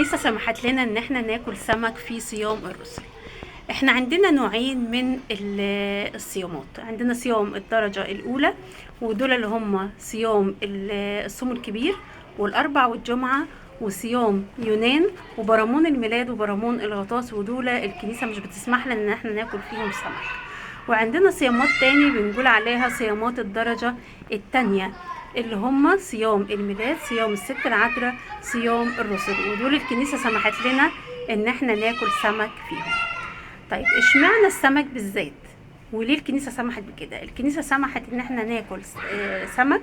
لسه سمحت لنا ان احنا ناكل سمك في صيام الرسل. احنا عندنا نوعين من الصيامات. عندنا صيام الدرجة الاولى، ودول اللي هم صيام الصوم الكبير والاربع والجمعة، وصيام يونان وبرامون الميلاد وبرامون الغطاس، ودول الكنيسة مش بتسمح لنا ان احنا ناكل فيهم سمك. وعندنا صيامات تاني بنقول عليها صيامات الدرجة التانية، اللي هم صيام الميلاد، صيام الست العذراء، صيام الرسل، ودول الكنيسة سمحت لنا ان احنا ناكل سمك فيهم. طيب اشمعنى السمك بالذات؟ وليه الكنيسة سمحت بكده؟ الكنيسة سمحت ان احنا ناكل سمك،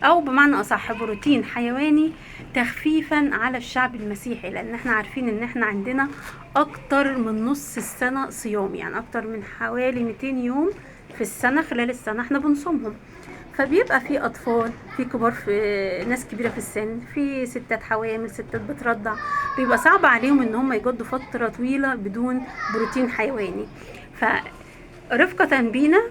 او بمعنى اصح بروتين حيواني، تخفيفا على الشعب المسيحي، لان احنا عارفين ان احنا عندنا اكتر من نص السنة صيام، يعني اكتر من حوالي 200 يوم في السنة، خلال السنة احنا بنصومهم. فبيبقى في اطفال، في كبار، في ناس كبيره في السن، في ستات حوامل، ستات بترضع، بيبقى صعب عليهم ان هم يجدوا فتره طويله بدون بروتين حيواني. فرفقه بينا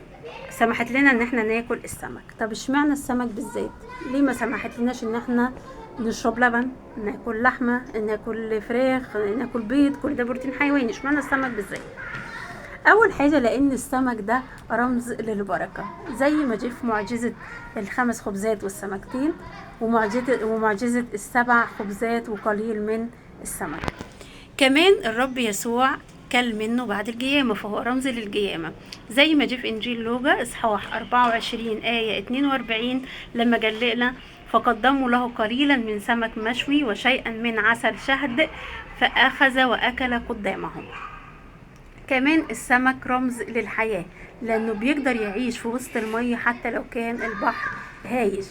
سمحت لنا ان احنا ناكل السمك. طب اشمعنى السمك بالذات؟ ليه ما سمحت لناش ان احنا نشرب لبن، ناكل لحمه، ناكل فراخ، ناكل بيض؟ كل ده بروتين حيواني، اشمعنى السمك بالذات؟ اول حاجه لان السمك ده رمز للبركه، زي ما جه في معجزه الخمس خبزات والسمكتين، ومعجزه السبع خبزات وقليل من السمك. كمان الرب يسوع كل منه بعد القيامة، فهو رمز للقيامة، زي ما جه في إنجيل لوقا إصحاح 24 آية 42 لما قال لنا: فقدموا له قليلا من سمك مشوي وشيئا من عسل شهد، فأخذ وأكل قدامهم. كمان السمك رمز للحياة، لأنه بيقدر يعيش في وسط المية حتى لو كان البحر هايج.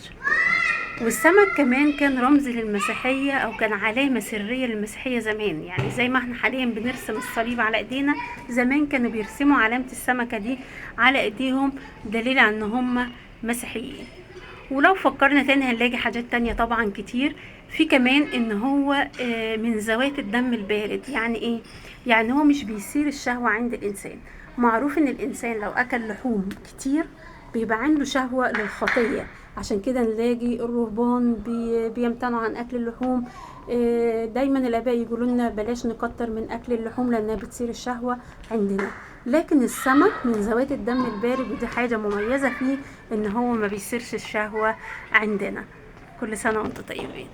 والسمك كمان كان رمز للمسيحية، أو كان علامة سرية للمسيحية زمان، يعني زي ما احنا حاليا بنرسم الصليب على ايدينا، زمان كانوا بيرسموا علامة السمكة دي على ايديهم، دليل على ان هم مسيحيين. ولو فكرنا تاني هنلاقي حاجات تانية طبعا كتير. في كمان ان هو من ذوات الدم البارد. يعني ايه؟ يعني هو مش بيثير الشهوة عند الانسان. معروف ان الانسان لو اكل لحوم كتير بيبقى عنده شهوة للخطية، عشان كده نلاقي الرهبان بيمتنعوا عن اكل اللحوم. دايما الاباء يقولوا لنا بلاش نكتر من اكل اللحوم لانها بتصير الشهوة عندنا. لكن السمك من ذوات الدم البارد، ودي حاجة مميزة فيه، ان هو ما بيصيرش الشهوة عندنا. كل سنة وانتم طيبين.